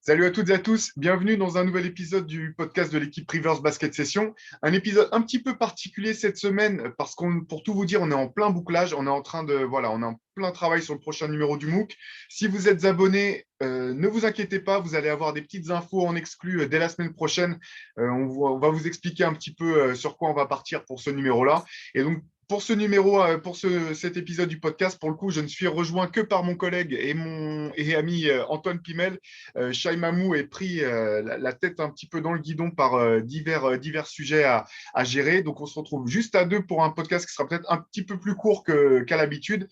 Salut à toutes et à tous, bienvenue dans un nouvel épisode du podcast de l'équipe Rivers Basket Session. Un épisode un petit peu particulier cette semaine parce pour tout vous dire, on est en plein bouclage, on est en train de, voilà, on est en plein travail sur le prochain numéro du MOOC. Si vous êtes abonné, ne vous inquiétez pas, vous allez avoir des petites infos en exclu dès la semaine prochaine. On va vous expliquer un petit peu sur quoi on va partir pour ce numéro-là. Et donc, pour ce numéro, cet épisode du podcast, pour le coup, je ne suis rejoint que par mon collègue et ami Antoine Pimel. Shai Mamou est pris la tête un petit peu dans le guidon par divers sujets à gérer. Donc, on se retrouve juste à deux pour un podcast qui sera peut-être un petit peu plus court qu'à l'habitude.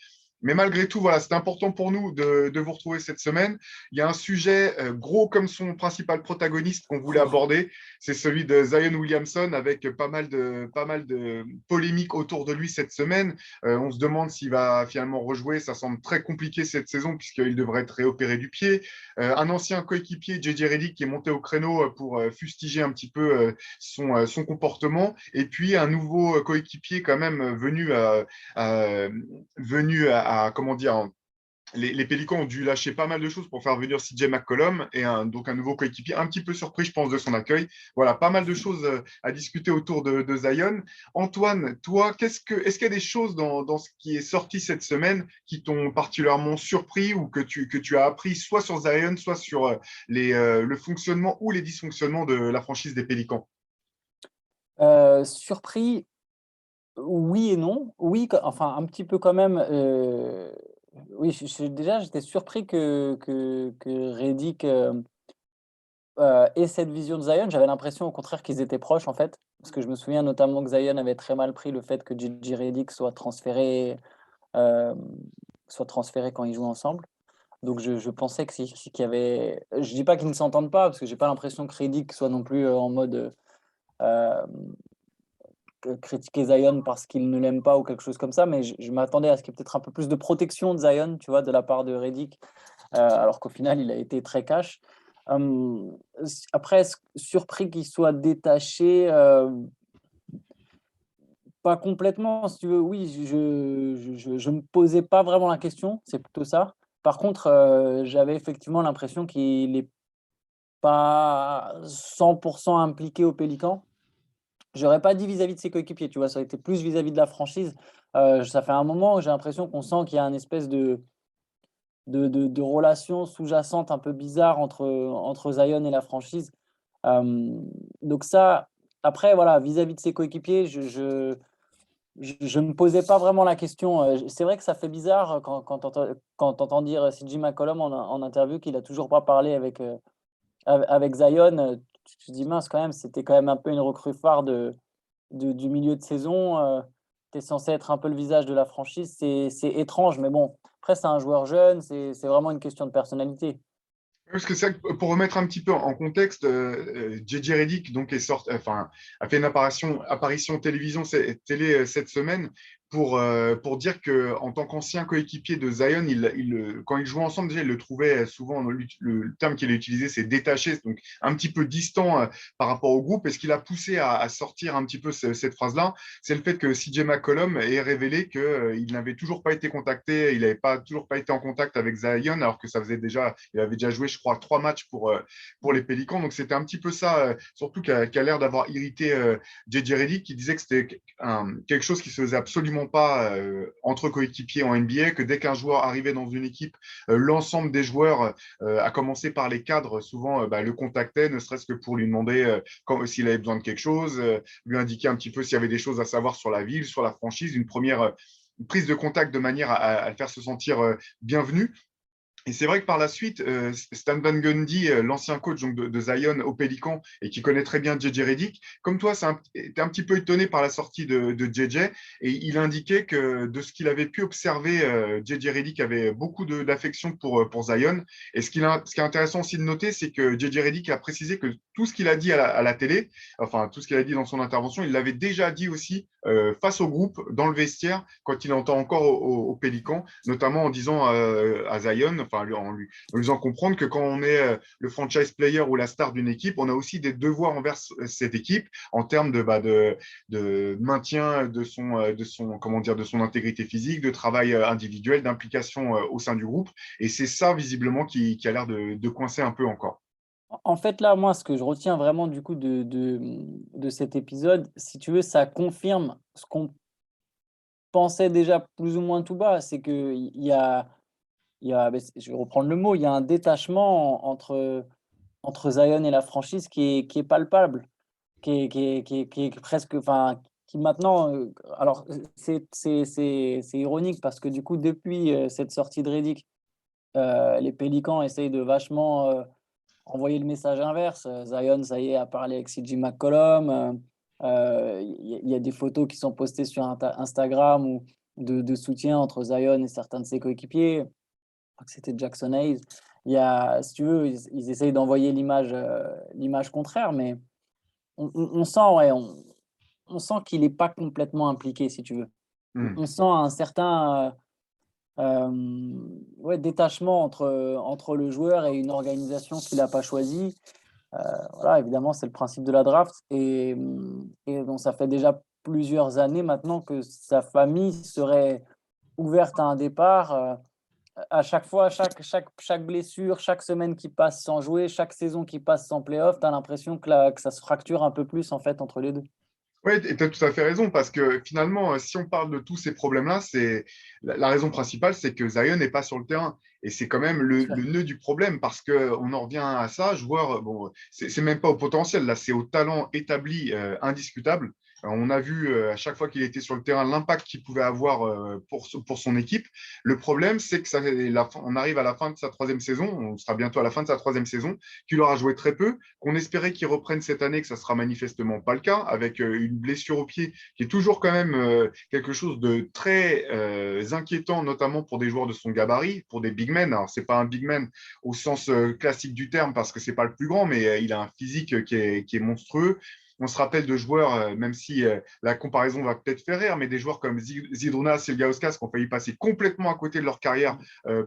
Mais malgré tout, voilà, c'est important pour nous de vous retrouver cette semaine. Il y a un sujet gros comme son principal protagoniste qu'on voulait aborder. C'est celui de Zion Williamson avec pas mal de polémiques autour de lui cette semaine. On se demande s'il va finalement rejouer. Ça semble très compliqué cette saison puisqu'il devrait être réopéré du pied. Un ancien coéquipier, JJ Redick, qui est monté au créneau pour fustiger un petit peu son comportement. Et puis un nouveau coéquipier quand même à, comment dire, les Pélicans ont dû lâcher pas mal de choses pour faire venir CJ McCollum et donc un nouveau coéquipier, un petit peu surpris, je pense, de son accueil. Voilà, pas mal de choses à discuter autour de Zion. Antoine, toi, est-ce qu'il y a des choses dans ce qui est sorti cette semaine qui t'ont particulièrement surpris ou que tu as appris soit sur Zion, soit sur le fonctionnement ou les dysfonctionnements de la franchise des Pélicans? Surpris, oui et non. Oui, enfin un petit peu quand même, oui, déjà j'étais surpris que Redick, ait cette vision de Zion. J'avais l'impression au contraire qu'ils étaient proches en fait, parce que je me souviens notamment que Zion avait très mal pris le fait que JJ Redick hem, soit transféré quand ils jouent ensemble. Donc je pensais que qu'il y avait, je dis pas qu'ils ne s'entendent pas, parce que j'ai pas l'impression que Redick soit non plus, en mode, critiquer Zion parce qu'il ne l'aime pas ou quelque chose comme ça, mais je m'attendais à ce qu'il y ait peut-être un peu plus de protection de Zion, tu vois, de la part de Redick, alors qu'au final, il a été très cash. Après, surpris qu'il soit détaché, pas complètement, si tu veux. Oui, je me posais pas vraiment la question, c'est plutôt ça. Par contre, j'avais effectivement l'impression qu'il est pas 100 impliqué au Pélican. J'aurais pas dit vis-à-vis de ses coéquipiers, tu vois? Ça aurait été plus vis-à-vis de la franchise. Ça fait un moment où j'ai l'impression qu'on sent qu'il y a une espèce de relation sous-jacente un peu bizarre entre Zion et la franchise. Hem, donc ça, après voilà, vis-à-vis de ses coéquipiers, je me posais pas vraiment la question. C'est vrai que ça fait bizarre quand tu entends dire CJ McCollum en interview qu'il a toujours pas parlé avec Zion, tu te dis: «Mince quand même, c'était quand même un peu une recrue phare du milieu de saison, tu es censé être un peu le visage de la franchise, c'est étrange, mais bon, après c'est un joueur jeune, c'est vraiment une question de personnalité. Parce que c'est vrai que pour remettre un petit peu en contexte, JJ Redick donc enfin, a fait une apparition télé cette semaine pour dire que en tant qu'ancien coéquipier de Zion, quand ils jouaient ensemble, déjà, il le trouvait souvent, le terme qu'il a utilisé, c'est détaché, donc un petit peu distant par rapport au groupe. Et ce qui l'a poussé à sortir un petit peu cette phrase-là, c'est le fait que CJ McCollum ait révélé qu'il n'avait toujours pas été contacté, il n'avait toujours pas été en contact avec Zion, alors que il avait déjà joué, je crois, 3 matchs pour les Pélicans. Donc c'était un petit peu ça, surtout qui a l'air d'avoir irrité JJ Redick, qui disait que c'était quelque chose qui se faisait absolument pas entre coéquipiers en NBA, que dès qu'un joueur arrivait dans une équipe, l'ensemble des joueurs, à commencer par les cadres, souvent le contactaient, ne serait-ce que pour lui demander s'il avait besoin de quelque chose, lui indiquer un petit peu s'il y avait des choses à savoir sur la ville, sur la franchise, une première prise de contact de manière à le faire se sentir bienvenu. Et c'est vrai que par la suite, Stan Van Gundy, l'ancien coach donc, de Zion au Pélican et qui connaît très bien JJ Redick, comme toi, était un petit peu étonné par la sortie de JJ et il indiquait que de ce qu'il avait pu observer, JJ Redick avait beaucoup d'affection pour Zion. Et ce qui est intéressant aussi de noter, c'est que JJ Redick a précisé que tout ce qu'il a dit à la télé, enfin tout ce qu'il a dit dans son intervention, il l'avait déjà dit aussi face au groupe, dans le vestiaire, quand il entend encore au Pélican, notamment en disant à Zion, enfin en lui faisant comprendre que quand on est le franchise player ou la star d'une équipe, on a aussi des devoirs envers cette équipe en termes de maintien comment dire, de son intégrité physique, de travail individuel, d'implication au sein du groupe. Et c'est ça visiblement qui a l'air de coincer un peu encore. En fait, là, moi, ce que je retiens vraiment du coup de cet épisode, si tu veux, ça confirme ce qu'on pensait déjà plus ou moins tout bas. C'est qu'il y a, beh, je vais reprendre le mot, il y a un détachement entre Zion et la franchise qui est palpable, qui est presque, enfin, qui maintenant, alors, c'est ironique parce que du coup, depuis, cette sortie de Redick, les Pélicans essayent de vachement, envoyer le message inverse. Zion, ça y est, a parlé avec CJ McCollum. Il y a des photos qui sont postées sur Instagram ou de soutien entre Zion et certains de ses coéquipiers. Je crois que c'était Jackson Hayes. Il y a, si tu veux, ils essayent d'envoyer l'image contraire, mais on sent, ouais, on sent qu'il n'est pas complètement impliqué, si tu veux. Hmm. On sent un certain ouais, détachement entre le joueur et une organisation qu'il n'a pas choisie. Voilà, évidemment, c'est le principe de la draft et donc ça fait déjà plusieurs années maintenant que sa famille serait ouverte à un départ, à chaque fois, chaque blessure, chaque semaine qui passe sans jouer, chaque saison qui passe sans play-off, tu as l'impression que ça se fracture un peu plus, en fait, entre les 2. Oui, et tu as tout à fait raison, parce que finalement, si on parle de tous ces problèmes-là, la raison principale, c'est que Zion n'est pas sur le terrain. Et c'est quand même Bien le sûr. nœud du problème, parce qu'on en revient à ça, joueur, bon, c'est même pas au potentiel, là, c'est au talent établi, indiscutable. On a vu à chaque fois qu'il était sur le terrain l'impact qu'il pouvait avoir pour son équipe. Le problème, c'est que on arrive à la fin de sa troisième saison, on sera bientôt à la fin de sa troisième saison, qu'il aura joué très peu, qu'on espérait qu'il reprenne cette année, que ça sera manifestement pas le cas, avec une blessure au pied qui est toujours quand même quelque chose de très inquiétant, notamment pour des joueurs de son gabarit, pour des big men. Alors, c'est pas un big man au sens classique du terme, parce que c'est pas le plus grand, mais il a un physique qui est monstrueux. On se rappelle de joueurs, même si la comparaison va peut-être faire rire, mais des joueurs comme Zydrunas Ilgauskas qui ont failli passer complètement à côté de leur carrière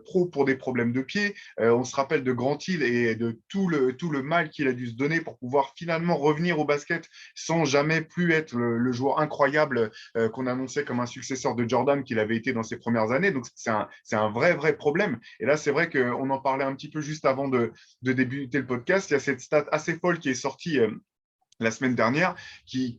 pro pour des problèmes de pied. On se rappelle de Grant Hill et de tout le mal qu'il a dû se donner pour pouvoir finalement revenir au basket sans jamais plus être le joueur incroyable qu'on annonçait comme un successeur de Jordan qu'il avait été dans ses premières années. Donc, c'est un vrai, vrai problème. Et là, c'est vrai qu'on en parlait un petit peu juste avant de débuter le podcast. Il y a cette stat assez folle qui est sortie la semaine dernière, qui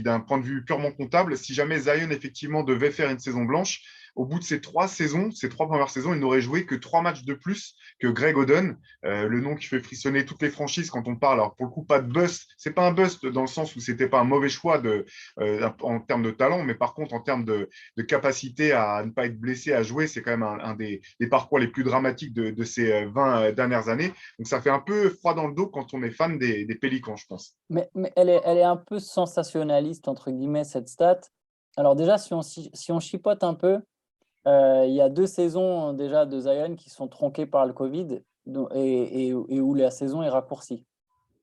d'un point de vue purement comptable, si jamais Zion effectivement devait faire une saison blanche, au bout de ces trois saisons, ces trois premières saisons, il n'aurait joué que trois matchs de plus que Greg Oden, le nom qui fait frissonner toutes les franchises quand on parle. Alors pour le coup, pas de bust, c'est pas un bust dans le sens où c'était pas un mauvais choix en termes de talent, mais par contre en termes de capacité à ne pas être blessé, à jouer, c'est quand même un des parcours les plus dramatiques de ces 20 dernières années. Donc ça fait un peu froid dans le dos quand on est fan des Pélicans, je pense. Mais elle est un peu «sensationnaliste» entre guillemets, cette stat. Alors déjà, si on chipote un peu, il y a 2 saisons déjà de Zion qui sont tronquées par le Covid don et où la saison est raccourcie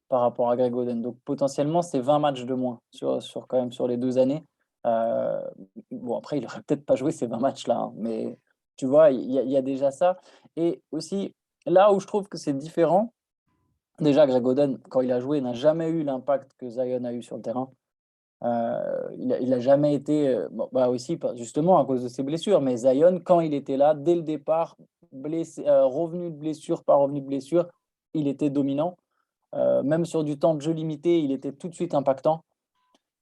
par rapport à Greg Oden. Donc potentiellement, c'est 20 matchs de moins sur quand même sur les 2 années. Heu, bon après, il aurait peut-être pas joué ces 20 matchs-là, hein, mais tu vois, il y a déjà ça et aussi, là où je trouve que c'est différent, déjà Greg Oden, quand il a joué, n'a jamais eu l'impact que Zion a eu sur le terrain. Il a jamais été, bon, bah, aussi pas justement à cause de ses blessures, mais Zion, quand il était là, dès le départ, blessé, revenu de blessure par revenu de blessure, il était dominant. Même sur du temps de jeu limité, il était tout de suite impactant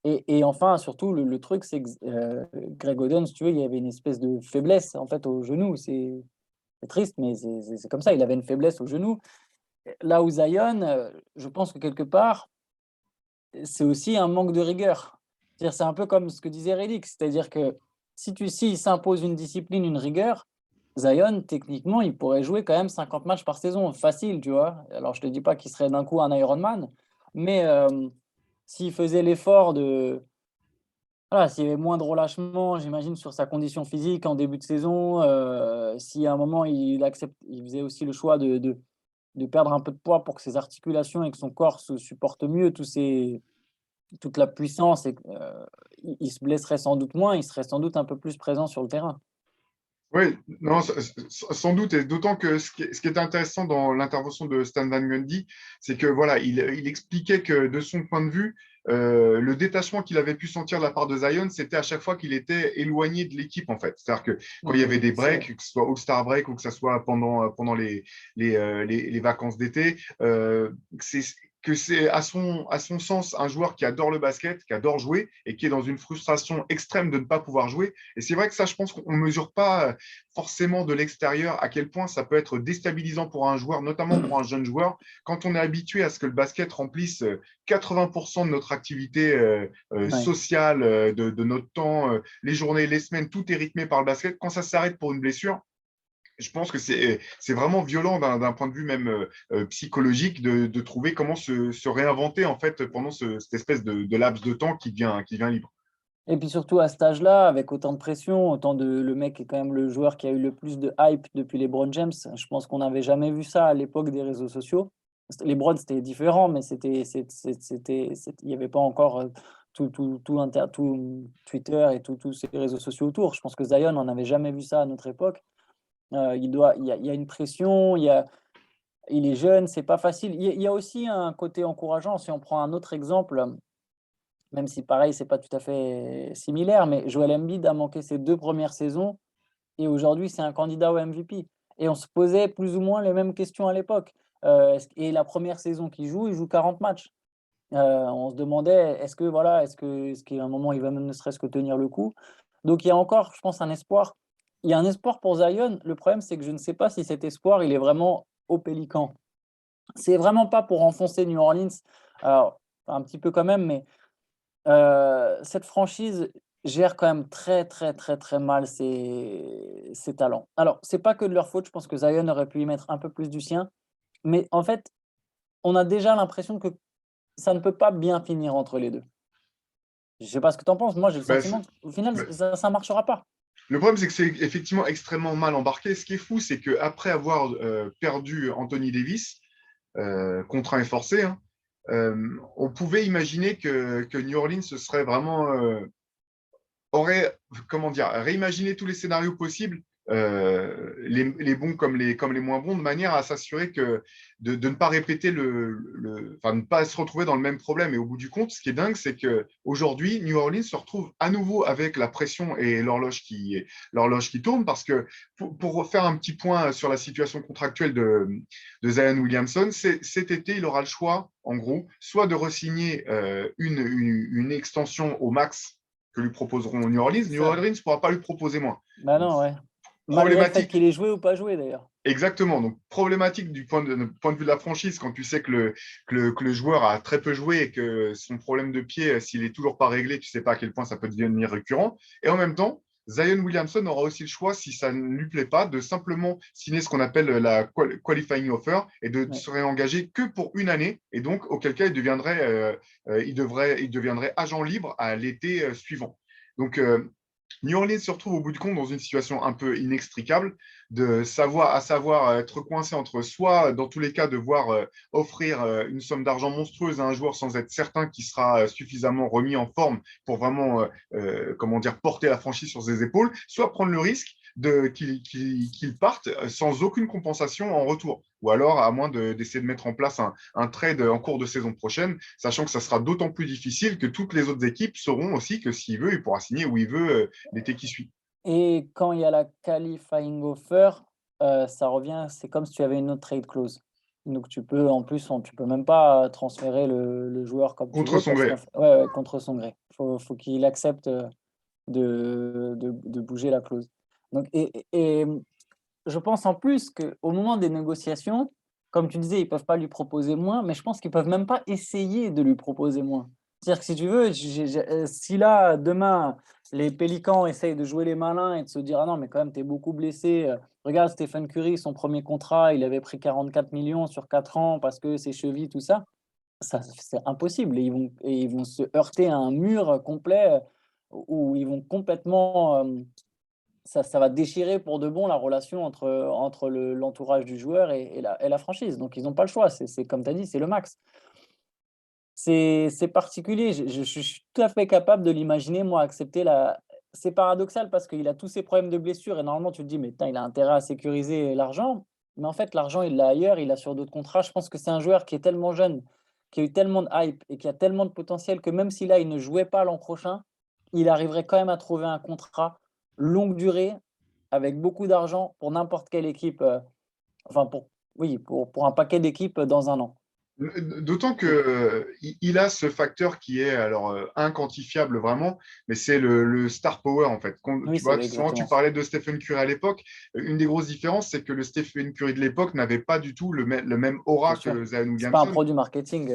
et enfin, surtout, le truc, c'est que Greg Oden, si tu veux, il y avait une espèce de faiblesse, en fait, au genou. C'est triste, mais c'est comme ça, il avait une faiblesse au genou. Là où Zion, je pense que quelque part, c'est aussi un manque de rigueur. C'est-à-dire, c'est un peu comme ce que disait Redick, c'est-à-dire que s'il s'impose une discipline, une rigueur, Zion, techniquement, il pourrait jouer quand même 50 matchs par saison, facile, tu vois? Alors je te dis pas qu'il serait d'un coup un Ironman, mais s'il faisait l'effort de voilà, s'il y avait moins de relâchement, j'imagine, sur sa condition physique en début de saison, si à un moment il faisait aussi le choix de perdre un peu de poids pour que ses articulations et que son corps se supportent mieux toute la puissance et il se blesserait sans doute moins, il serait sans doute un peu plus présent sur le terrain. Oui, non, sans doute, et d'autant que ce qui est intéressant dans l'intervention de Stan Van Gundy, c'est que voilà, il expliquait que de son point de vue, le détachement qu'il avait pu sentir de la part de Zion, c'était à chaque fois qu'il était éloigné de l'équipe, en fait. C'est-à-dire que quand il y avait des breaks, que ce soit All-Star Break ou que ce soit pendant les vacances d'été, que c'est à son sens un joueur qui adore le basket, qui adore jouer et qui est dans une frustration extrême de ne pas pouvoir jouer. Et c'est vrai que ça, je pense qu'on ne mesure pas forcément de l'extérieur à quel point ça peut être déstabilisant pour un joueur, notamment pour un jeune joueur, quand on est habitué à ce que le basket remplisse 80% de notre activité Ouais. sociale, de notre temps, les journées, les semaines, tout est rythmé par le basket. Quand ça s'arrête pour une blessure, je pense que c'est vraiment violent d'un point de vue même psychologique de trouver comment se réinventer en fait pendant cette espèce de laps de temps qui devient libre. Et puis surtout à cet âge-là, avec autant de pression, autant de le mec est quand même le joueur qui a eu le plus de hype depuis LeBron James. Je pense qu'on n'avait jamais vu ça à l'époque des réseaux sociaux. LeBron, c'était différent, mais il n'y avait pas encore tout Twitter et tous ces réseaux sociaux autour. Je pense que Zion, on n'avait jamais vu ça à notre époque. Il y a une pression, il est jeune, c'est pas facile. Il y a aussi un côté encourageant. Si on prend un autre exemple, même si pareil, c'est pas tout à fait similaire, mais Joel Embiid a manqué ses 2 premières saisons et aujourd'hui, c'est un candidat au MVP et on se posait plus ou moins les mêmes questions à l'époque. Et la première saison qu'il joue, il joue 40 matchs. On se demandait: «Est-ce que voilà, est-ce qu'à un moment, il va même ne serait-ce que tenir le coup?» Donc il y a encore, je pense, un espoir. Il y a un espoir pour Zion. Le problème, c'est que je ne sais pas si cet espoir, il est vraiment aux Pélicans. C'est vraiment pas pour enfoncer New Orleans, alors un petit peu quand même, mais cette franchise gère quand même très, très, très, très mal ses talents. Alors, c'est pas que de leur faute, je pense que Zion aurait pu y mettre un peu plus du sien, mais en fait, on a déjà l'impression que ça ne peut pas bien finir entre les 2. Je sais pas ce que tu en penses, moi j'ai le Ben, sentiment qu'au final ben, ça marchera pas. le problème, c'est que c'est effectivement extrêmement mal embarqué. Ce qui est fou, c'est qu'après avoir perdu Anthony Davis, contraint et forcé, hein, on pouvait imaginer que New Orleans se serait vraiment aurait, comment dire, réimaginé tous les scénarios possibles, les bons comme les moins bons, de manière à s'assurer de ne pas répéter enfin, ne pas se retrouver dans le même problème. Et au bout du compte, ce qui est dingue, c'est qu'aujourd'hui, New Orleans se retrouve à nouveau avec la pression et l'horloge qui tourne, parce que pour refaire un petit point sur la situation contractuelle de Zion Williamson, cet été, il aura le choix, en gros, soit de re-signer une extension au max que lui proposeront New Orleans. New Ça Orleans ne pourra pas lui proposer moins. Bah Donc, non, ouais. Malgré le fait problématique, qu'il ait joué ou pas joué d'ailleurs. exactement. Donc, problématique du point de vue de la franchise quand tu sais que le joueur a très peu joué et que son problème de pied, s'il est toujours pas réglé, tu sais pas à quel point ça peut devenir récurrent. Et en même temps, Zion Williamson aura aussi le choix, si ça ne lui plaît pas, de simplement signer ce qu'on appelle la qualifying offer et de Ouais. se réengager que pour une année. Et donc, auquel cas, il deviendrait agent libre à l'été suivant. Donc, New Orleans se retrouve au bout du compte dans une situation un peu inextricable, à savoir être coincé entre soit, dans tous les cas, devoir offrir une somme d'argent monstrueuse à un joueur sans être certain qu'il sera suffisamment remis en forme pour vraiment, comment dire, porter la franchise sur ses épaules, soit prendre le risque qu'il parte sans aucune compensation en retour. Ou alors, à moins d'essayer de mettre en place un trade en cours de saison prochaine, sachant que ça sera d'autant plus difficile que toutes les autres équipes sauront aussi que s'il veut, il pourra signer où il veut l'été qui suit. Et quand il y a la qualifying offer, ça revient, c'est comme si tu avais une autre trade clause. Donc tu peux en plus, tu peux même pas transférer le joueur comme tu Contre veux son parce gré. qu'en f ouais, ouais, contre son gré. Faut qu'il accepte, de bouger la clause. Donc je pense en plus qu'au moment des négociations, comme tu disais, ils peuvent pas lui proposer moins, mais je pense qu'ils peuvent même pas essayer de lui proposer moins. C'est-à-dire que si tu veux, si là, demain, les Pélicans essayent de jouer les malins et de se dire: «Ah non, mais quand même, tu es beaucoup blessé, regarde Stephen Curry, son premier contrat, il avait pris 44 millions sur 4 ans parce que ses chevilles, tout ça». Ça, c'est impossible et ils vont se heurter à un mur complet, où ils vont complètement, ça va déchirer pour de bon la relation entre l'entourage du joueur et la franchise. Donc ils n'ont pas le choix, c'est comme tu as dit, c'est le max. C'est particulier, je suis tout à fait capable de l'imaginer, moi, accepter la c'est paradoxal parce qu'il a tous ces problèmes de blessures et normalement tu te dis: «Mais putain, il a intérêt à sécuriser l'argent». Mais en fait, l'argent, il l'a ailleurs, il l'a sur d'autres contrats. Je pense que c'est un joueur qui est tellement jeune, qui a eu tellement de hype et qui a tellement de potentiel que même si là, il ne jouait pas l'an prochain, il arriverait quand même à trouver un contrat longue durée avec beaucoup d'argent pour n'importe quelle équipe, enfin pour oui, pour un paquet d'équipes dans un an. D'autant que Et il a ce facteur qui est alors inquantifiable vraiment, mais c'est le star power en fait. oui, Tu c'est vois, souvent tu exactement ça. parlais de Stephen Curry à l'époque. Une des grosses différences, c'est que le Stephen Curry de l'époque n'avait pas du tout le même C'est aura sûr. que Zion C'est pas un Williamson. produit marketing,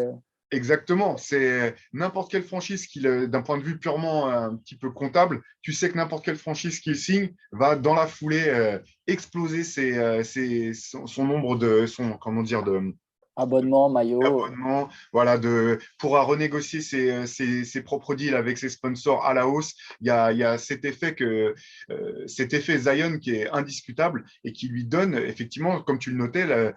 Exactement. C'est n'importe quelle franchise d'un point de vue purement un petit peu comptable, tu sais que n'importe quelle franchise qu'il signe va dans la foulée exploser son nombre comment dire, abonnement, maillot, d'abonnements, voilà, pourra renégocier ses propres deals avec ses sponsors à la hausse. Il y a cet effet Zion qui est indiscutable et qui lui donne, effectivement, comme tu le notais,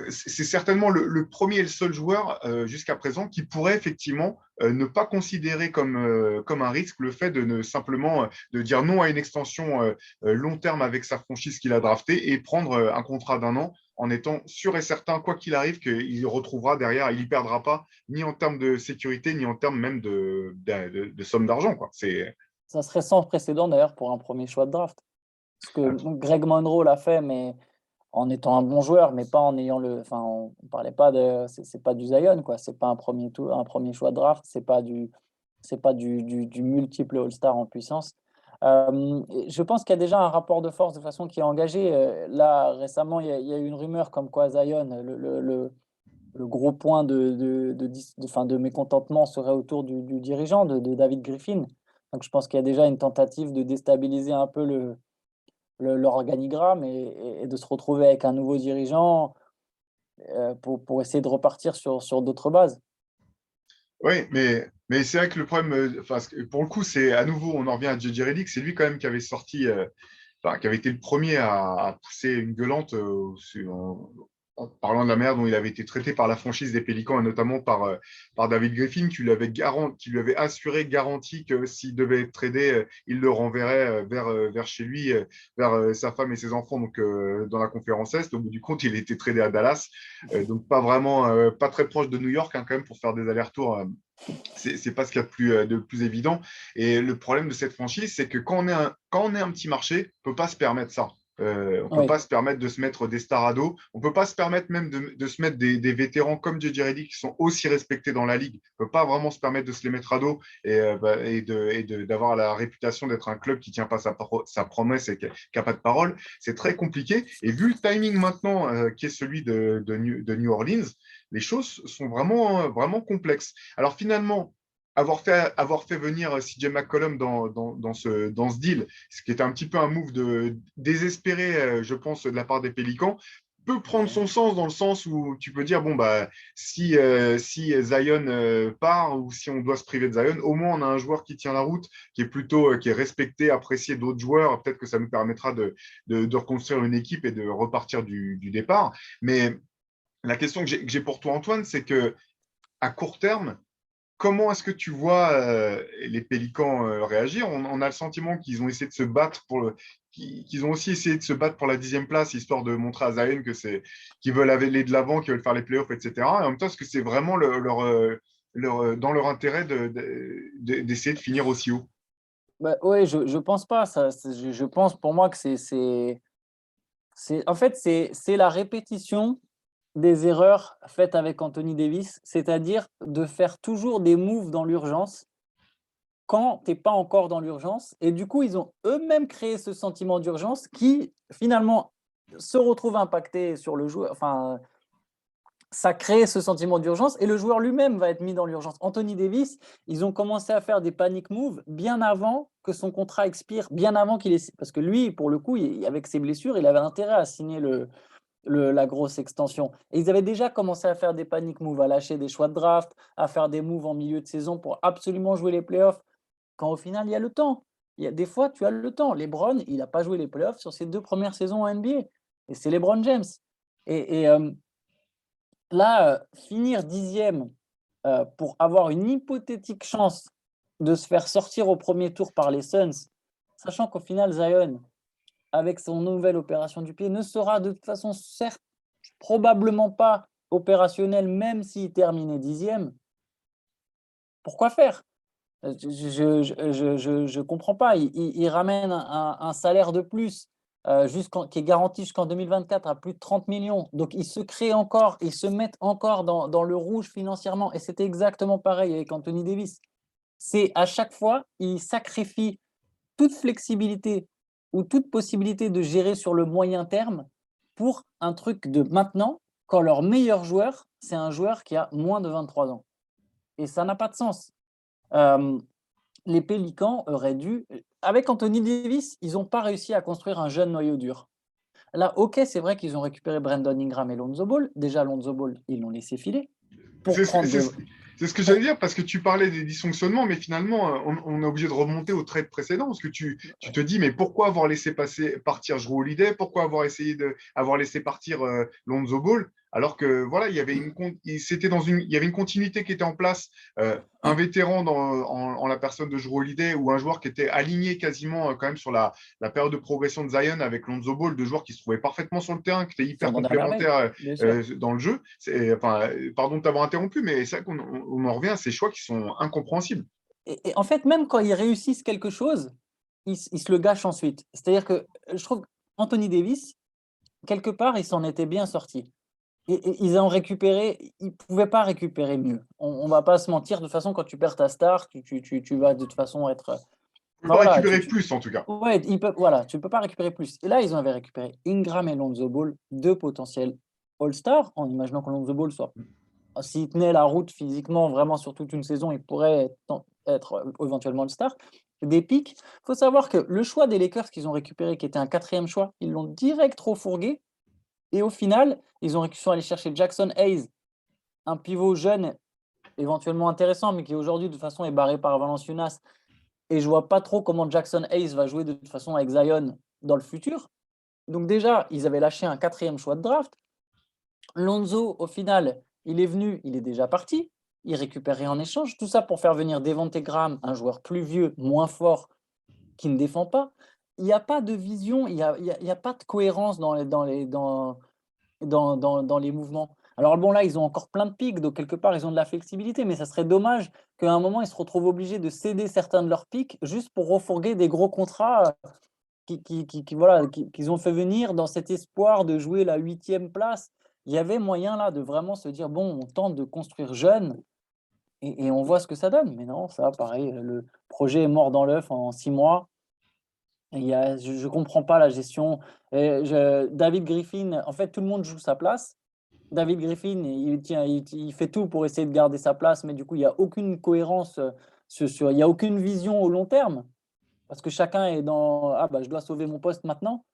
c'est certainement le premier et le seul joueur jusqu'à présent qui pourrait effectivement ne pas considérer comme un risque le fait de ne simplement de dire non à une extension long terme avec sa franchise qu'il a draftée et prendre un contrat d'un an en étant sûr et certain, quoi qu'il arrive, qu'il retrouvera derrière, il n'y perdra pas, ni en termes de sécurité, ni en termes même de somme d'argent, quoi. ça serait sans précédent d'ailleurs pour un premier choix de draft. Parce que Greg Monroe l'a fait, mais en étant un bon joueur, mais pas en ayant enfin, on parlait pas c'est pas du Zion, quoi. C'est pas un premier choix de draft, c'est pas du multiple All-Star en puissance. Je pense qu'il y a déjà un rapport de force de façon qui est engagé. Là, récemment, il y a eu une rumeur comme quoi Zion, le gros point enfin, de mécontentement serait autour du dirigeant, de David Griffin. Donc, je pense qu'il y a déjà une tentative de déstabiliser un peu l'organigramme et de se retrouver avec un nouveau dirigeant pour essayer de repartir sur d'autres bases. Oui, mais c'est vrai que le problème, enfin, pour le coup, c'est à nouveau, on en revient à J.J. Redick, c'est lui quand même qui avait sorti enfin, qui avait été le premier à pousser une gueulante en parlant de la manière dont il avait été traité par la franchise des Pélicans et notamment par David Griffin, qui lui avait assuré, garanti que s'il devait être tradé, il le renverrait vers chez lui, vers sa femme et ses enfants, donc dans la conférence Est. Au bout du compte, il a été tradé à Dallas, donc pas vraiment, pas très proche de New York hein, quand même pour faire des allers-retours c'est pas ce qu'il y a de plus évident. Et le problème de cette franchise, c'est que quand on est un petit marché, on ne peut pas se permettre ça. On ne peut Oui, pas se permettre de se mettre des stars à dos. On ne peut pas se permettre même de se mettre des vétérans comme J.J. Redick qui sont aussi respectés dans la ligue. On ne peut pas vraiment se permettre de se les mettre à dos d'avoir la réputation d'être un club qui ne tient pas sa promesse et qui n'a pas de parole. C'est très compliqué. Et vu le timing maintenant qui est celui de New Orleans, les choses sont vraiment complexes. Alors finalement, avoir fait venir CJ McCollum dans ce deal, ce qui était un petit peu un move désespéré, je pense, de la part des Pélicans, peut prendre son sens dans le sens où tu peux dire, bon, bah, si Zion part ou si on doit se priver de Zion, au moins on a un joueur qui tient la route, qui est respecté, apprécié d'autres joueurs. Peut-être que ça nous permettra de reconstruire une équipe et de repartir du départ. Mais la question que j'ai pour toi, Antoine, c'est que à court terme, comment est-ce que tu vois les Pélicans réagir on a le sentiment qu'ils ont essayé de se battre qu'ils ont aussi essayé de se battre pour la 10e place, histoire de montrer à Zion qu'ils veulent aller de l'avant, qu'ils veulent faire les playoffs, etc. Et en même temps, est-ce que c'est vraiment dans leur intérêt d'essayer de finir aussi haut? bah, ouais, je pense pas. Je pense pour moi que en fait, c'est la répétition des erreurs faites avec Anthony Davis, c'est-à-dire de faire toujours des moves dans l'urgence quand tu es pas encore dans l'urgence. Et du coup, ils ont eux-mêmes créé ce sentiment d'urgence qui, finalement, se retrouve impacté sur le joueur. Enfin, ça crée ce sentiment d'urgence et le joueur lui-même va être mis dans l'urgence. Anthony Davis, ils ont commencé à faire des panic moves bien avant que son contrat expire, bien avant qu'il ait. Parce que lui, pour le coup, avec ses blessures, il avait intérêt à signer la grosse extension. Et ils avaient déjà commencé à faire des panic moves, à lâcher des choix de draft, à faire des moves en milieu de saison pour absolument jouer les playoffs, quand au final, il y a le temps. Il y a des fois, tu as le temps. LeBron, il n'a pas joué les playoffs sur ses 2 premières saisons en NBA et c'est LeBron James. Et là, finir 10e, pour avoir une hypothétique chance de se faire sortir au premier tour par les Suns, sachant qu'au final, Zion, avec son nouvelle opération du pied, ne sera de toute façon, certes, probablement pas opérationnel, même s'il terminait 10e, pourquoi faire? Je comprends pas. Il ramène un salaire de plus, qui est garanti jusqu'en 2024 à plus de 30 millions. Donc ils se mettent encore dans le rouge financièrement et c'était exactement pareil avec Anthony Davis. C'est à chaque fois, ils sacrifient toute flexibilité ou toute possibilité de gérer sur le moyen terme pour un truc de maintenant, quand leur meilleur joueur, c'est un joueur qui a moins de 23 ans et ça n'a pas de sens. Hem, les Pélicans auraient dû avec Anthony Davis, ils n'ont pas réussi à construire un jeune noyau dur. Là, OK, c'est vrai qu'ils ont récupéré Brandon Ingram et Lonzo Ball. Déjà Lonzo Ball, ils l'ont laissé filer pour C'est ce que, prendre c'est des ce- c'est ce que j'allais pour dire, parce que tu parlais des dysfonctionnements, mais finalement, on est obligé de remonter au trade précédent, parce que tu te dis, mais pourquoi avoir laissé partir Jrue Holiday? Pourquoi avoir essayé avoir laissé partir Lonzo Ball? Alors que voilà, il y avait une continuité qui était en place, un vétéran en la personne de Jrue Holiday ou un joueur qui était aligné quasiment quand même sur la période de progression de Zion avec Lonzo Ball, deux joueurs qui se trouvaient parfaitement sur le terrain, qui étaient hyper à merveille, complémentaires bien sûr. dans le jeu. Enfin, pardon de t'avoir interrompu, mais c'est vrai qu'on en revient à ces choix qui sont incompréhensibles. Et en fait, même quand ils réussissent quelque chose, ils se le gâchent ensuite. C'est-à-dire que je trouve qu'Anthony Davis, quelque part, il s'en était bien sorti. Et ils ont récupéré, ils ne pouvaient pas récupérer mieux. On ne va pas se mentir, de toute façon, quand tu perds ta star, tu vas de toute façon être. On peut Enfin pas voilà, récupérer plus, en tout cas. ouais, voilà, tu ne peux pas récupérer plus. Et là, ils avaient récupéré Ingram et Lonzo Ball, deux potentiels All-Star, en imaginant que Lonzo Ball soit. S'il tenait la route physiquement vraiment sur toute une saison, il pourrait être éventuellement le star. Des pics. Il faut savoir que le choix des Lakers qu'ils ont récupéré, qui était un quatrième choix, ils l'ont direct refourgué. Et au final, sont allés chercher Jackson Hayes, un pivot jeune, éventuellement intéressant, mais qui aujourd'hui, de toute façon, est barré par Valanciunas. Et je vois pas trop comment Jackson Hayes va jouer de toute façon avec Zion dans le futur. Donc déjà, ils avaient lâché un quatrième choix de draft. Lonzo, au final, il est venu, il est déjà parti. Il récupère rien en échange. Tout ça pour faire venir Devonte Graham, un joueur plus vieux, moins fort, qui ne défend pas. Il n'y a pas de vision, il y a pas de cohérence dans les mouvements. Alors bon, là, ils ont encore plein de pics, donc quelque part, ils ont de la flexibilité, mais ça serait dommage qu'à un moment, ils se retrouvent obligés de céder certains de leurs pics juste pour refourguer des gros contrats voilà, qu'ils ont fait venir dans cet espoir de jouer la 8e place. Il y avait moyen là de vraiment se dire, bon, on tente de construire jeune et on voit ce que ça donne. Mais non, ça, pareil, le projet est mort dans l'œuf en 6 mois. Et je ne comprends pas la gestion. David Griffin, en fait, tout le monde joue sa place. David Griffin, il fait tout pour essayer de garder sa place, mais du coup, il n'y a aucune cohérence, il n'y a aucune vision au long terme. Parce que chacun est dans ah bah je dois sauver mon poste maintenant.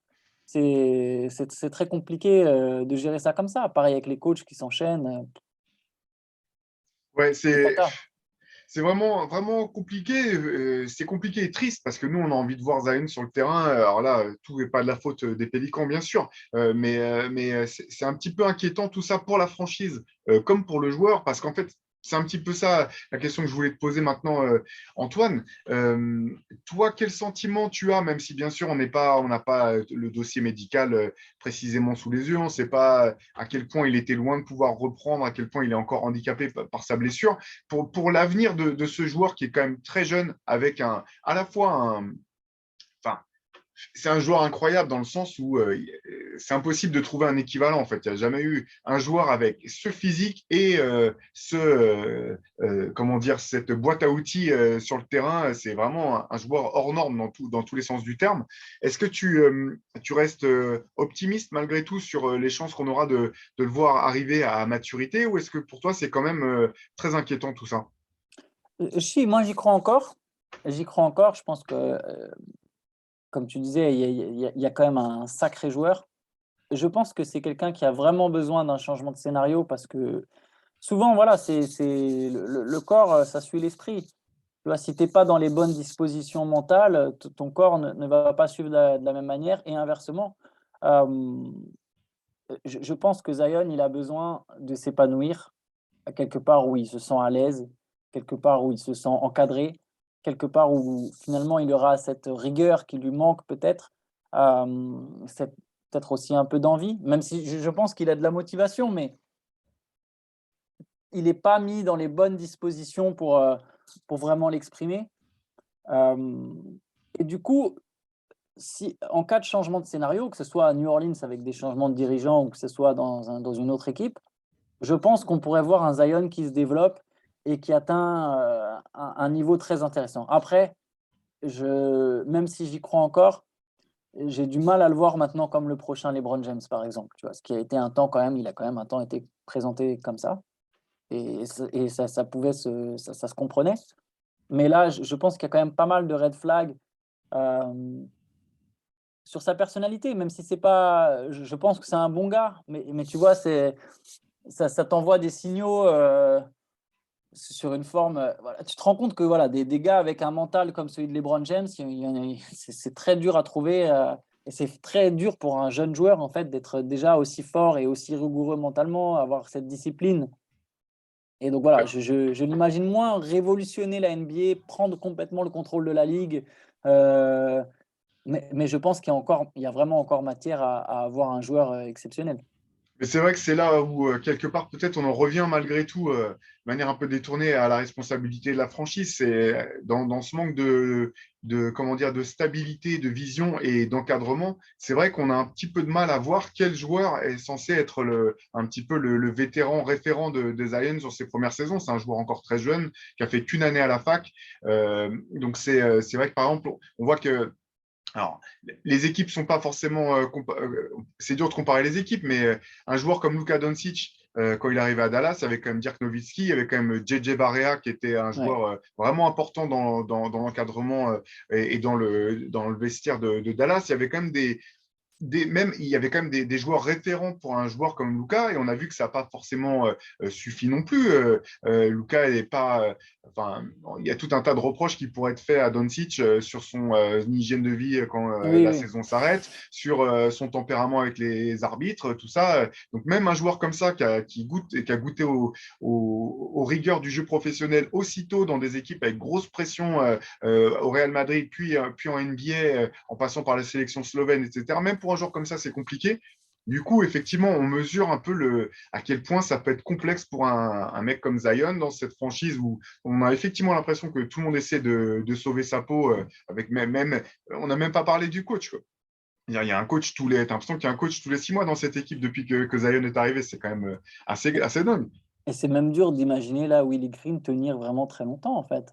C'est très compliqué de gérer ça comme ça. Pareil avec les coachs qui s'enchaînent. Ouais, C'est cata. c'est vraiment, vraiment compliqué. C'est compliqué et triste parce que nous, on a envie de voir Zion sur le terrain. Alors là, tout n'est pas de la faute des Pélicans, bien sûr, mais c'est un petit peu inquiétant tout ça pour la franchise comme pour le joueur parce qu'en fait, c'est un petit peu ça la question que je voulais te poser maintenant, Antoine. Toi, quel sentiment tu as, même si bien sûr on n'a pas le dossier médical précisément sous les yeux, on ne sait pas à quel point il était loin de pouvoir reprendre, à quel point il est encore handicapé par sa blessure pour l'avenir de ce joueur qui est quand même très jeune, avec à la fois enfin, c'est un joueur incroyable dans le sens où c'est impossible de trouver un équivalent. En fait, il n'y a jamais eu un joueur avec ce physique et comment dire, cette boîte à outils sur le terrain. C'est vraiment un joueur hors norme dans tous les sens du terme. Est-ce que tu restes optimiste malgré tout sur les chances qu'on aura de le voir arriver à maturité ou est-ce que pour toi c'est quand même très inquiétant tout ça? Si, moi j'y crois encore. J'y crois encore. Je pense que, comme tu disais, il y a quand même un sacré joueur. Je pense que c'est quelqu'un qui a vraiment besoin d'un changement de scénario parce que souvent, voilà, c'est le corps, ça suit l'esprit. Tu vois, si tu es pas dans les bonnes dispositions mentales, ton corps ne va pas suivre de la même manière et inversement. Hem, je pense que Zion, il a besoin de s'épanouir à quelque part où il se sent à l'aise, quelque part où il se sent encadré, quelque part où finalement il aura cette rigueur qui lui manque peut-être, cette peut-être aussi un peu d'envie, même si je pense qu'il a de la motivation, mais il est pas mis dans les bonnes dispositions pour vraiment l'exprimer. Et du coup, si en cas de changement de scénario, que ce soit à New Orleans avec des changements de dirigeants ou que ce soit dans une autre équipe, je pense qu'on pourrait voir un Zion qui se développe et qui atteint, un niveau très intéressant. Après, même si j'y crois encore, j'ai du mal à le voir maintenant comme le prochain LeBron James, par exemple, tu vois? Ce qui a été un temps quand même il a quand même un temps été présenté comme ça et ça se comprenait. Mais là, je pense qu'il y a quand même pas mal de red flags, hem, sur sa personnalité, même si c'est pas je pense que c'est un bon gars, mais tu vois, ça t'envoie des signaux, sur une forme, voilà. Tu te rends compte que voilà, des gars avec un mental comme celui de LeBron James, il y en a c'est très dur à trouver, et c'est très dur pour un jeune joueur, en fait, d'être déjà aussi fort et aussi rigoureux mentalement, avoir cette discipline et donc voilà, je l'imagine moins révolutionner la NBA, prendre complètement le contrôle de la ligue, heu, mais je pense qu'il y a vraiment encore matière à avoir un joueur, exceptionnel. Mais c'est vrai que c'est là où, quelque part, peut-être, on en revient malgré tout, de manière un peu détournée, à la responsabilité de la franchise. C'est dans ce manque comment dire, de stabilité, de vision et d'encadrement. C'est vrai qu'on a un petit peu de mal à voir quel joueur est censé être un petit peu le vétéran référent de Zion sur ses premières saisons. C'est un joueur encore très jeune, qui a fait qu'une année à la fac. Donc, c'est vrai que, par exemple, on voit que alors, les équipes sont pas forcément. C'est dur de comparer les équipes, mais un joueur comme Luka Doncic, quand il arrivait à Dallas, avec quand même Dirk Nowitzki, il y avait quand même JJ Barea qui était un Ouais. joueur vraiment important dans l'encadrement et dans le vestiaire de Dallas. Il y avait quand même même, il y avait quand même des joueurs référents pour un joueur comme Luka, et on a vu que ça n'a pas forcément suffi non plus. Luka n'est pas. Enfin, il y a tout un tas de reproches qui pourraient être faits à Doncic sur son hygiène de vie quand Oui, la oui. saison s'arrête, sur son tempérament avec les arbitres, tout ça. Donc, même un joueur comme ça qui a goûté aux rigueurs du jeu professionnel aussitôt dans des équipes avec grosse pression au Real Madrid, puis en NBA, en passant par la sélection slovène, etc. Même pour un joueur comme ça, c'est compliqué. Du coup, effectivement, on mesure un peu à quel point ça peut être complexe pour un mec comme Zion dans cette franchise où on a effectivement l'impression que tout le monde essaie de sauver sa peau avec on n'a même pas parlé du coach, quoi. Il y a un coach t'as l'impression qu'il y a un coach tous les 6 mois dans cette équipe depuis que Zion est arrivé. C'est quand même assez dingue. Et c'est même dur d'imaginer là Willy Green tenir vraiment très longtemps, en fait.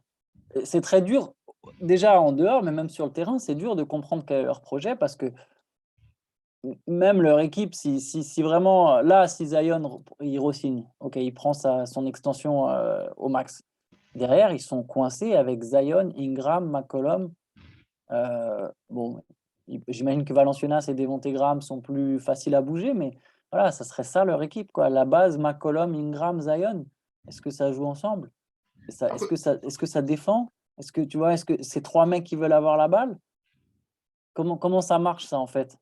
Et c'est très dur, déjà en dehors, mais même sur le terrain, c'est dur de comprendre quel est leur projet parce que même leur équipe, si vraiment, là, si Zion il re-signe, OK, il prend son extension, au max. Derrière, ils sont coincés avec Zion, Ingram, McCollum, bon, j'imagine que Valanciunas et Devonte Graham sont plus faciles à bouger, mais voilà, ça serait ça leur équipe, quoi. La base, McCollum, Ingram, Zion. Est-ce que ça joue ensemble? Après, Est-ce que ça défend? Est-ce que tu vois, est-ce que c'est 3 mecs qui veulent avoir la balle? Comment ça marche ça, en fait?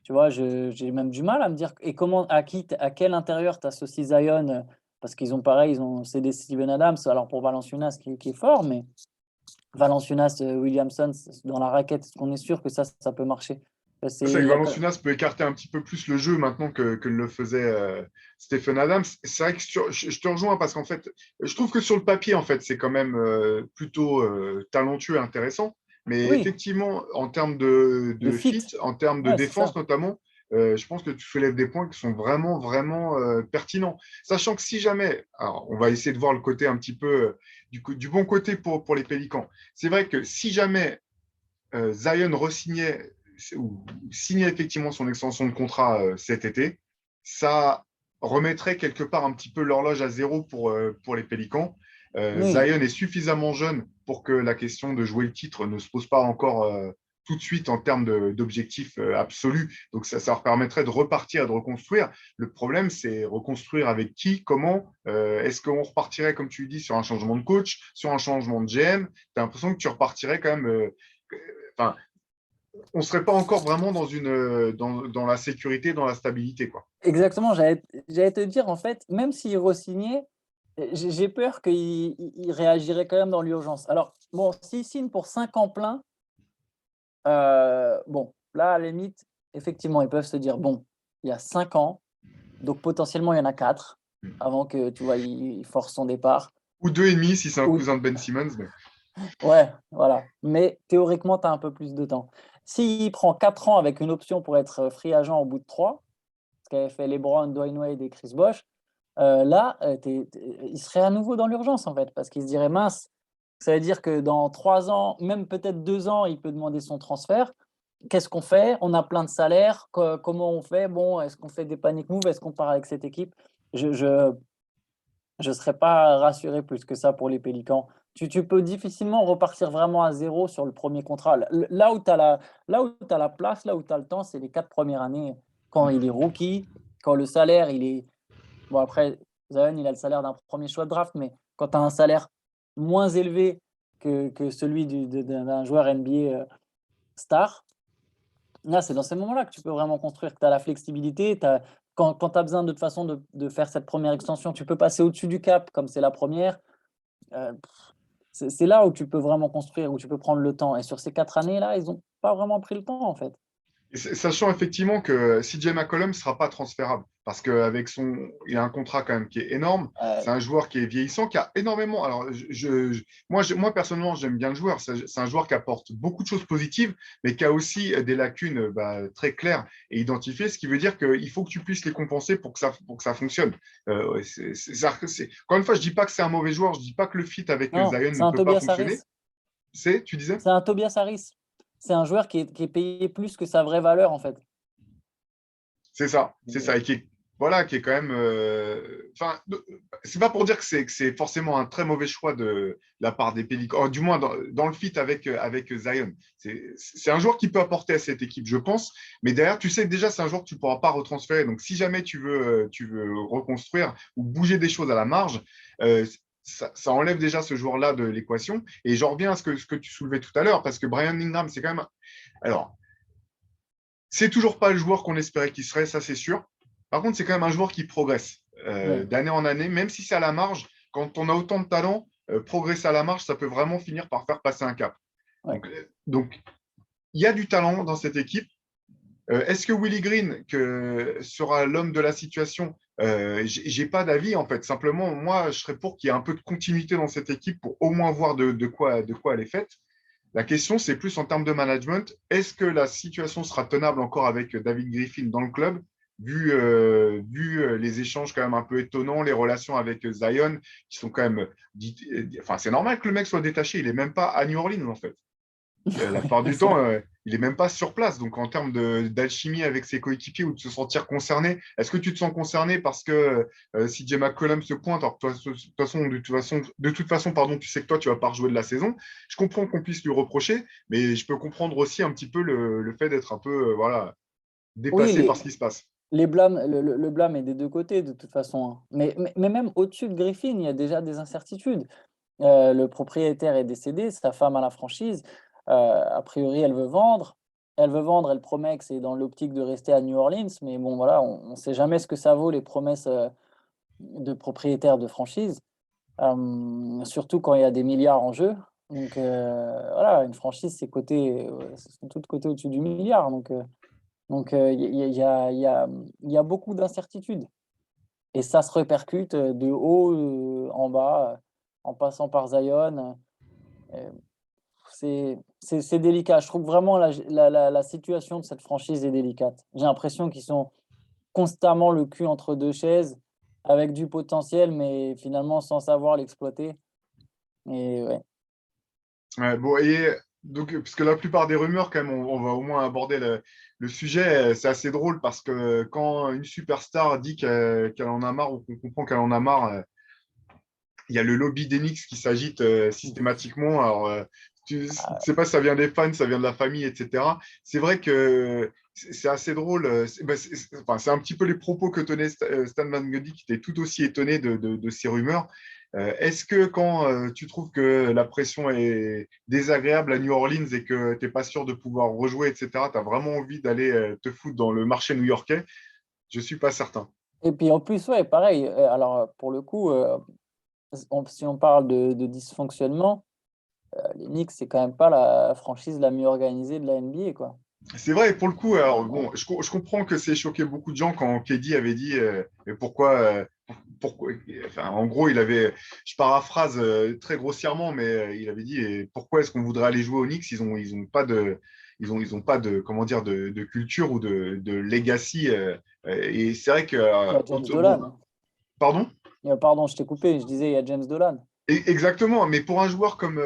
Tu vois, j'ai même du mal à me dire et à quel intérieur tu associes Zion, parce qu'ils ont pareil, ils ont cédé Steven Adams, alors pour Valanciunas qui est fort, mais Valanciunas, Williamson, dans la raquette, est-ce qu'on est sûr que ça peut marcher? c'est C'est vrai il que y a que Valanciunas peut écarter un petit peu plus le jeu maintenant que le faisait Stephen Adams. C'est vrai que je te rejoins parce qu'en fait, je trouve que sur le papier, en fait, c'est quand même plutôt talentueux et intéressant. Mais oui, effectivement, en termes de de fit. fit, en termes de Ouais, c'est défense ça. notamment, je pense que tu soulèves des points qui sont vraiment, vraiment pertinents. Sachant que si jamais, alors on va essayer de voir le côté un petit peu du bon côté pour les Pélicans. C'est vrai que si jamais Zion re-signait ou signait effectivement son extension de contrat cet été, ça remettrait quelque part un petit peu l'horloge à zéro pour les Pélicans. Oui. Zion est suffisamment jeune pour que la question de jouer le titre ne se pose pas encore tout de suite en termes d'objectifs absolus. Donc ça leur permettrait de repartir et de reconstruire. Le problème, c'est reconstruire avec qui, comment. Est-ce qu'on repartirait, comme tu dis, sur un changement de coach, sur un changement de GM? Tu as l'impression que tu repartirais quand même enfin, on ne serait pas encore vraiment dans la sécurité, dans la stabilité, quoi. Exactement, j'allais te dire, en fait, même s'il re-signait, j'ai peur qu'il réagirait quand même dans l'urgence. Alors, bon, s'il signe pour 5 ans plein, bon, là, à la limite, effectivement, ils peuvent se dire: «Bon, il y a 5 ans, donc potentiellement, il y en a 4. avant que, tu vois, il force son départ. Ou 2,5 si c'est un Ou cousin de Ben Simmons. Mais... ouais, voilà. Mais théoriquement, tu as un peu plus de temps. S'il prend 4 ans avec une option pour être free agent au bout de 3, ce qu'avaient fait LeBron, Dwayne Wade et Chris Bosh, là, il serait à nouveau dans l'urgence, en fait, parce qu'il se dirait: «Mince, ça veut dire que dans 3 ans, même peut-être 2 ans, il peut demander son transfert. Qu'est-ce qu'on fait? On a plein de salaires, comment on fait? Bon, est-ce qu'on fait des panic moves? Est-ce qu'on part avec cette équipe?» Je serais pas rassuré plus que ça pour les Pélicans. Tu peux difficilement repartir vraiment à zéro sur le premier contrat. Là où tu as la place, là où tu as le temps, c'est les 4 premières années, quand il est rookie, quand le salaire, il est bon, après, Zion, il a le salaire d'un premier choix de draft, mais quand tu as un salaire moins élevé que celui d'un joueur NBA, star, là, c'est dans ces moments-là que tu peux vraiment construire, que tu as la flexibilité, quand tu as besoin de toute façon de faire cette première extension, tu peux passer au-dessus du cap comme c'est la première. Heu, c'est là où tu peux vraiment construire, où tu peux prendre le temps et sur ces 4 années-là, ils ont pas vraiment pris le temps, en fait. Et sachant effectivement que CJ McCollum ne sera pas transférable parce qu'avec il a un contrat quand même qui est énorme. C'est un joueur qui est vieillissant, qui a énormément. Alors, moi personnellement, j'aime bien le joueur. C'est un joueur qui apporte beaucoup de choses positives, mais qui a aussi des lacunes très claires et identifiées, ce qui veut dire qu'il faut que tu puisses les compenser pour que ça fonctionne. Encore une fois, je ne dis pas que c'est un mauvais joueur, je ne dis pas que le fit avec Non, Zion c'est ne un peut pas Tobias fonctionner. Harris. Tu disais? C'est un Tobias Harris. C'est un joueur qui est payé plus que sa vraie valeur, en fait. C'est ça, et voilà, qui est quand même. Enfin, c'est pas pour dire que c'est forcément un très mauvais choix de la part des Pélicans, du moins dans le fit avec Zion. C'est un joueur qui peut apporter à cette équipe, je pense, mais derrière, tu sais que déjà, c'est un joueur que tu ne pourras pas retransférer. Donc, si jamais tu veux reconstruire ou bouger des choses à la marge, ça enlève déjà ce joueur-là de l'équation. Et j'en reviens à ce que tu soulevais tout à l'heure, parce que Brian Ingram, c'est quand même. Alors, c'est toujours pas le joueur qu'on espérait qu'il serait, ça c'est sûr. Par contre, c'est quand même un joueur qui progresse Oui, d'année en année, même si c'est à la marge. Quand on a autant de talent, progresser à la marge, ça peut vraiment finir par faire passer un cap. ouais. Donc, il y a du talent dans cette équipe. Est-ce que Willie Green sera l'homme de la situation? J'ai pas d'avis en fait. Simplement, moi, je serais pour qu'il y ait un peu de continuité dans cette équipe pour au moins voir de quoi elle est faite. La question, c'est plus en termes de management. Est-ce que la situation sera tenable encore avec David Griffin dans le club, vu les échanges quand même un peu étonnants, les relations avec Zion, qui sont quand même. Enfin, c'est normal que le mec soit détaché. Il n'est même pas à New Orleans, en fait. La plupart du temps, il n'est même pas sur place. Donc, en termes d'alchimie avec ses coéquipiers ou de se sentir concerné, est-ce que tu te sens concerné parce que si J. McCollum se pointe, alors que toi, de toute façon, pardon, tu sais que toi, tu vas pas rejouer de la saison. Je comprends qu'on puisse lui reprocher, mais je peux comprendre aussi un petit peu le fait d'être un peu voilà, Oui, dépassé par ce qui se passe. les blâmes, le blâme est des 2 côtés de toute façon, hein. Mais même au-dessus de Griffin, il y a déjà des incertitudes. Le propriétaire est décédé, sa femme a la franchise. A priori, elle veut vendre. Elle promet que c'est dans l'optique de rester à New Orleans, mais bon, voilà, on ne sait jamais ce que ça vaut les promesses, de propriétaires de franchise, surtout quand il y a des milliards en jeu. Donc, voilà, une franchise, c'est toutes cotées au-dessus du milliard. Donc, il y a beaucoup d'incertitudes et ça se répercute, de haut, en bas, en passant par Zion. C'est délicat. Je trouve vraiment la situation de cette franchise est délicate. J'ai l'impression qu'ils sont constamment le cul entre 2 chaises, avec du potentiel, mais finalement sans savoir l'exploiter et ouais. Ouais, bon, et donc, parce que la plupart des rumeurs, quand même, on va au moins aborder le sujet. C'est assez drôle parce que quand une superstar dit qu'elle en a marre ou qu'on comprend qu'elle en a marre, il y a le lobby d'Enix qui s'agite systématiquement. Alors, tu ne sais pas si ça vient des fans, ça vient de la famille, etc. C'est vrai que c'est assez drôle. Enfin, c'est un petit peu les propos que tenait Stan Van Gundy, qui était tout aussi étonné de ces rumeurs. Est-ce que quand tu trouves que la pression est désagréable à New Orleans et que tu n'es pas sûr de pouvoir rejouer, etc., tu as vraiment envie d'aller te foutre dans le marché new-yorkais? Je ne suis pas certain. Et puis en plus, ouais, pareil, alors, pour le coup, si on parle de dysfonctionnement, les Knicks, c'est quand même pas la franchise la mieux organisée de la NBA, quoi. C'est vrai, et pour le coup, alors Ouais. bon, je comprends que c'est choqué beaucoup de gens quand KD avait dit mais pourquoi pourquoi, enfin, en gros, je paraphrase très grossièrement, mais il avait dit pourquoi est-ce qu'on voudrait aller jouer aux Knicks? Ils ont pas de, ils ont pas de, comment dire, de culture ou de legacy. Et c'est vrai que, Il y a James bon, Dolan. pardon? Pardon, je t'ai coupé. Je disais, il y a James Dolan. Exactement, mais pour un joueur comme…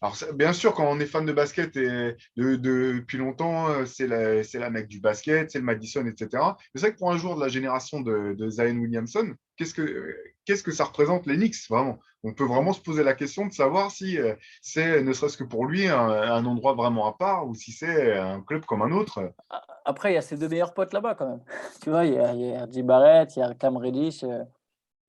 alors, bien sûr, quand on est fan de basket et depuis longtemps, c'est la mec du basket, c'est le Madison, etc. Mais c'est vrai que pour un joueur de la génération de Zion Williamson, qu'est-ce que ça représente les Knicks, vraiment? On peut vraiment se poser la question de savoir si c'est, ne serait-ce que pour lui, un endroit vraiment à part ou si c'est un club comme un autre. Après, il y a ses deux meilleurs potes là-bas quand même. Tu vois, il y a R.J. Barrett, il y a Cam Reddish.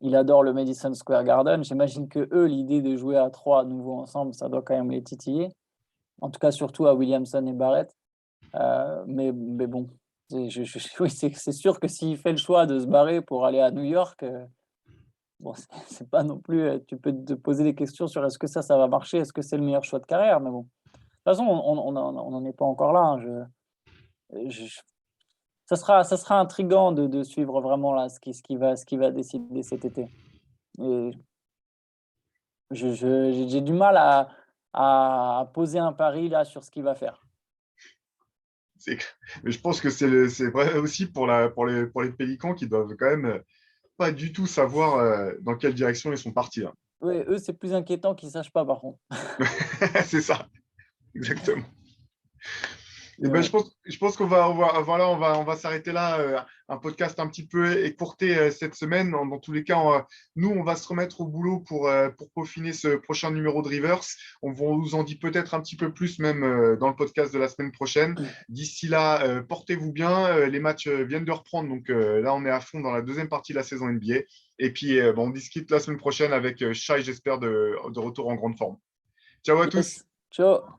Il adore le Madison Square Garden. J'imagine que eux, l'idée de jouer à trois à nouveau ensemble, ça doit quand même les titiller. En tout cas, surtout à Williamson et Barrett. Mais bon, oui, c'est sûr que s'il fait le choix de se barrer pour aller à New York, bon, c'est pas non plus. Tu peux te poser des questions sur est-ce que ça va marcher, est-ce que c'est le meilleur choix de carrière. Mais bon, de toute façon, on n'en est pas encore là, hein. Ça sera intriguant de suivre vraiment là ce qui va décider cet été. Et j'ai du mal à poser un pari là sur ce qu'il va faire. C'est- Mais je pense que c'est vrai aussi pour les Pélicans qui doivent quand même pas du tout savoir dans quelle direction ils sont partis, hein. Oui, eux, c'est plus inquiétant qu'ils sachent pas par contre. C'est ça, exactement. Et Mais ben, bon. je pense voilà, on va s'arrêter là. Un podcast un petit peu écourté cette semaine. Dans tous les cas, nous, on va se remettre au boulot pour peaufiner ce prochain numéro de Rivers. On vous en dit peut-être un petit peu plus même dans le podcast de la semaine prochaine. D'ici là, portez-vous bien. Les matchs viennent de reprendre. Donc là, on est à fond dans la deuxième partie de la saison NBA. Et puis, bon, on discute la semaine prochaine avec Shai, j'espère, de retour en grande forme. Ciao à tous. Yes. Ciao.